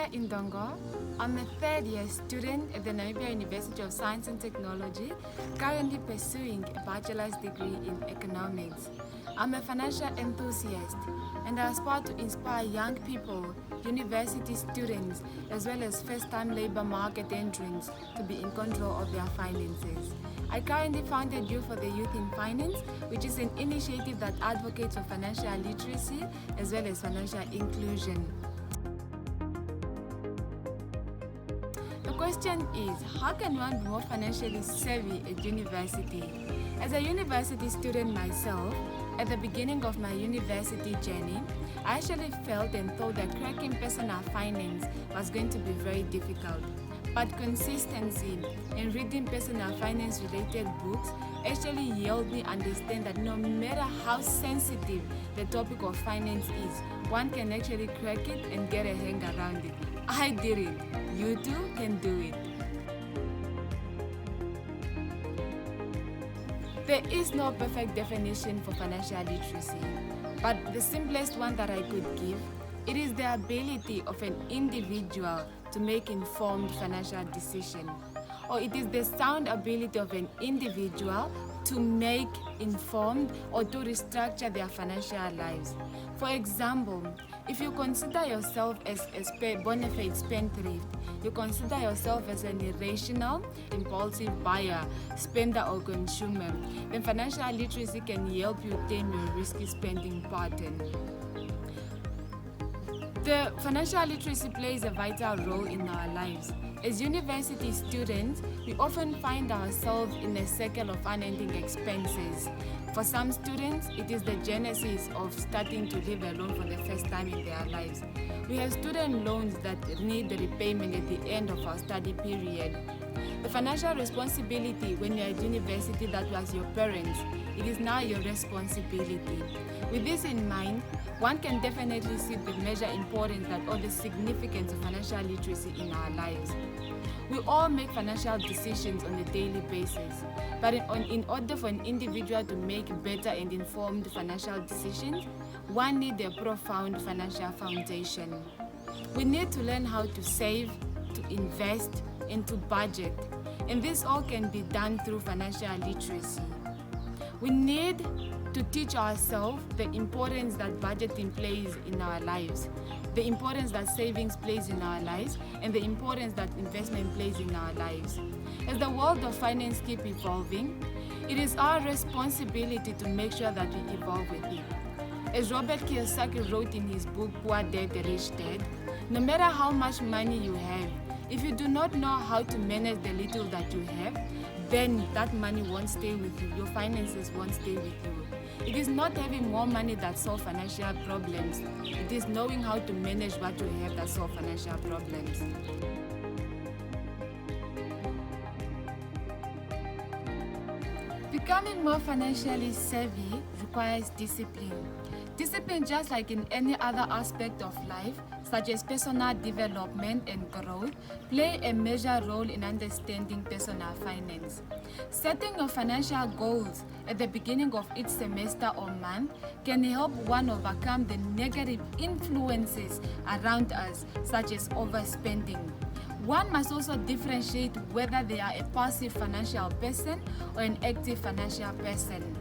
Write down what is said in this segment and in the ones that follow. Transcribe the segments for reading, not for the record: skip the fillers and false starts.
Hilya Indongo. I'm a third-year student at the Namibia University of Science and Technology, currently pursuing a bachelor's degree in economics. I'm a financial enthusiast and I aspire to inspire young people, university students, as well as first-time labor market entrants to be in control of their finances. I currently founded Youth for the Youth in Finance, which is an initiative that advocates for financial literacy as well as financial inclusion. The question is, how can one be more financially savvy at university? As a university student myself, at the beginning of my university journey, I actually felt and thought that cracking personal finance was going to be very difficult. But consistency in reading personal finance related books actually helped me understand that no matter how sensitive the topic of finance is, one can actually crack it and get a hang around it. I did it. You too can do it. There is no perfect definition for financial literacy, but the simplest one that I could give, it is the ability of an individual to make informed financial decisions, or it is the sound ability of an individual to make informed or to restructure their financial lives. For example, if you consider yourself as a bona fide spendthrift, you consider yourself as an irrational, impulsive buyer, spender or consumer, then financial literacy can help you tame your risky spending pattern. The financial literacy plays a vital role in our lives. As university students, we often find ourselves in a circle of unending expenses. For some students, it is the genesis of starting to live alone for the first time in their lives. We have student loans that need the repayment at the end of our study period. The financial responsibility when you're at university that was your parents, it is now your responsibility. With this in mind, one can definitely see the measure importance that or the significance of financial literacy in our lives. We all make financial decisions on a daily basis, but in order for an individual to make better and informed financial decisions, one needs a profound financial foundation. We need to learn how to save, to invest, and to budget, and this all can be done through financial literacy. We need to teach ourselves the importance that budgeting plays in our lives, the importance that savings plays in our lives, and the importance that investment plays in our lives. As the world of finance keeps evolving, it is our responsibility to make sure that we evolve with it. As Robert Kiyosaki wrote in his book, Poor Dad, Rich Dad, no matter how much money you have, if you do not know how to manage the little that you have, then that money won't stay with you. Your finances won't stay with you. It is not having more money that solves financial problems. It is knowing how to manage what you have that solves financial problems. Becoming more financially savvy requires discipline. Discipline, just like in any other aspect of life, such as personal development and growth, play a major role in understanding personal finance. Setting your financial goals at the beginning of each semester or month can help one overcome the negative influences around us, such as overspending. One must also differentiate whether they are a passive financial person or an active financial person.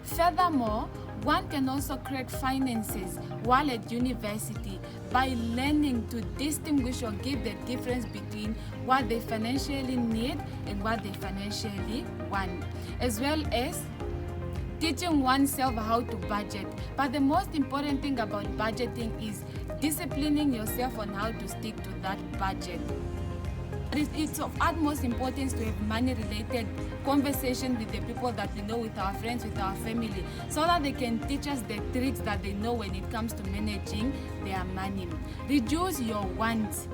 Furthermore, one can also crack finances while at university by learning to distinguish or give the difference between what they financially need and what they financially want, as well as teaching oneself how to budget. But the most important thing about budgeting is disciplining yourself on how to stick to that budget. It's of utmost importance to have money-related conversations with the people that we know, with our friends, with our family, so that they can teach us the tricks that they know when it comes to managing their money. Reduce your wants,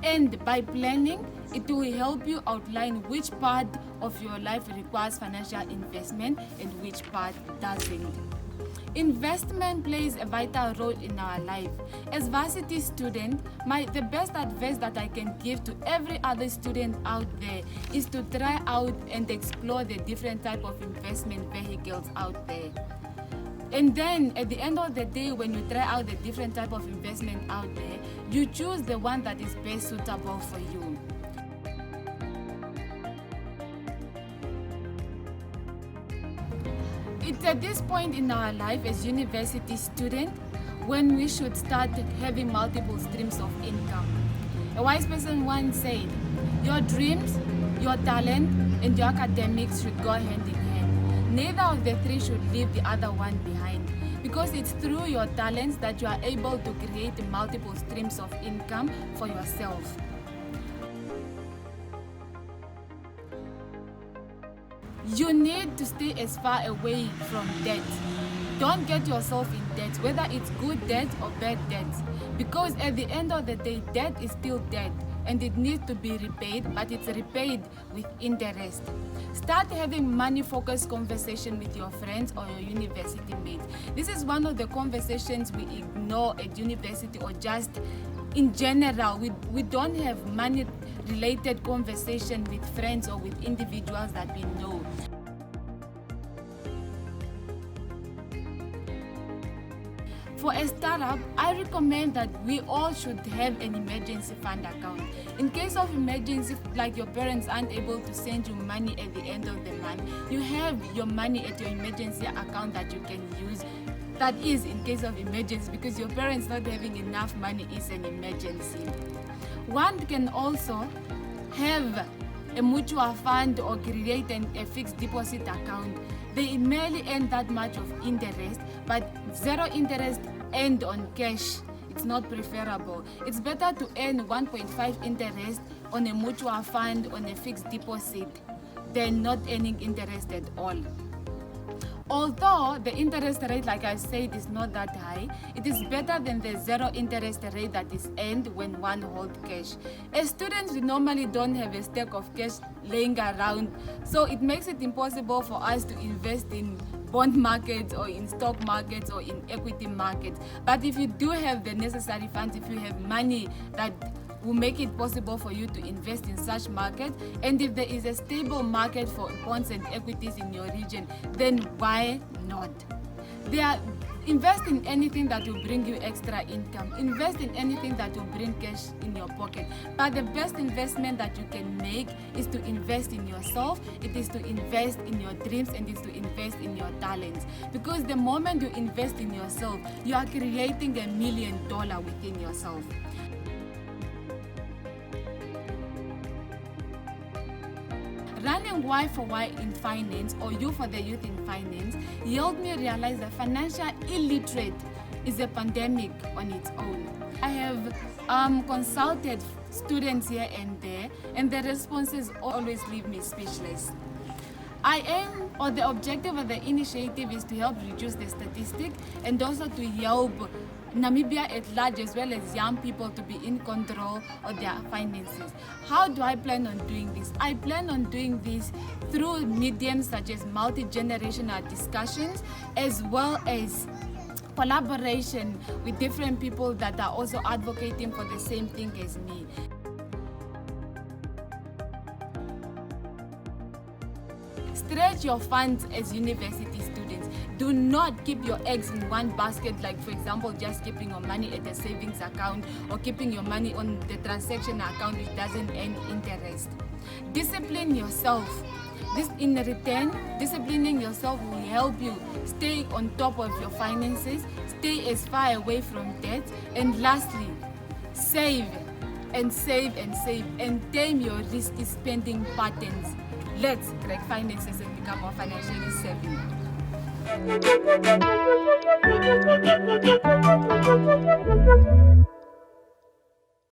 and by planning, it will help you outline which part of your life requires financial investment and which part doesn't. Investment plays a vital role in our life. As varsity student, the best advice that I can give to every other student out there is to try out and explore the different type of investment vehicles out there. And then at the end of the day, when you try out the different type of investment out there, you choose the one that is best suitable for you. It's at this point in our life as university students when we should start having multiple streams of income. A wise person once said, your dreams, your talent, and your academics should go hand in hand. Neither of the three should leave the other one behind, because it's through your talents that you are able to create multiple streams of income for yourself. You need to stay as far away from debt. Don't get yourself in debt, whether it's good debt or bad debt, because at the end of the day, debt is still debt and it needs to be repaid, but it's repaid with interest. Start having money-focused conversation with your friends or your university mates. This is one of the conversations we ignore at university or just in general. We don't have money-related conversation with friends or with individuals that we know. For a startup, I recommend that we all should have an emergency fund account. In case of emergency, like your parents aren't able to send you money at the end of the month, you have your money at your emergency account that you can use. That is in case of emergency, because your parents not having enough money is an emergency. One can also have a mutual fund or create a fixed deposit account. They merely earn that much of interest, but zero interest earned on cash. It's not preferable. It's better to earn 1.5 interest on a mutual fund on a fixed deposit than not earning interest at all. Although the interest rate, like I said, is not that high, it is better than the zero interest rate that is earned when one holds cash. As students, we normally don't have a stack of cash laying around, so it makes it impossible for us to invest in bond markets or in stock markets or in equity markets. But if you do have the necessary funds, if you have money that will make it possible for you to invest in such markets, and if there is a stable market for bonds and equities in your region, then why not? Invest in anything that will bring you extra income. Invest in anything that will bring cash in your pocket. But the best investment that you can make is to invest in yourself. It is to invest in your dreams, and it is to invest in your talents. Because the moment you invest in yourself, you are creating $1 million within yourself. Running Y for Y in finance, or U for the Youth in finance, helped me realize that financial illiterate is a pandemic on its own. I have consulted students here and there, and the responses always leave me speechless. The objective of the initiative is to help reduce the statistic and also to help Namibia at large, as well as young people, to be in control of their finances. How do I plan on doing this? I plan on doing this through mediums such as multi-generational discussions, as well as collaboration with different people that are also advocating for the same thing as me. Stretch your funds as university students. Do not keep your eggs in one basket, like for example, just keeping your money at a savings account or keeping your money on the transaction account which doesn't earn interest. Discipline yourself. In return, disciplining yourself will help you stay on top of your finances, stay as far away from debt, and lastly, save and save and save and tame your risky spending patterns. Let's crack finances and become more financially savvy.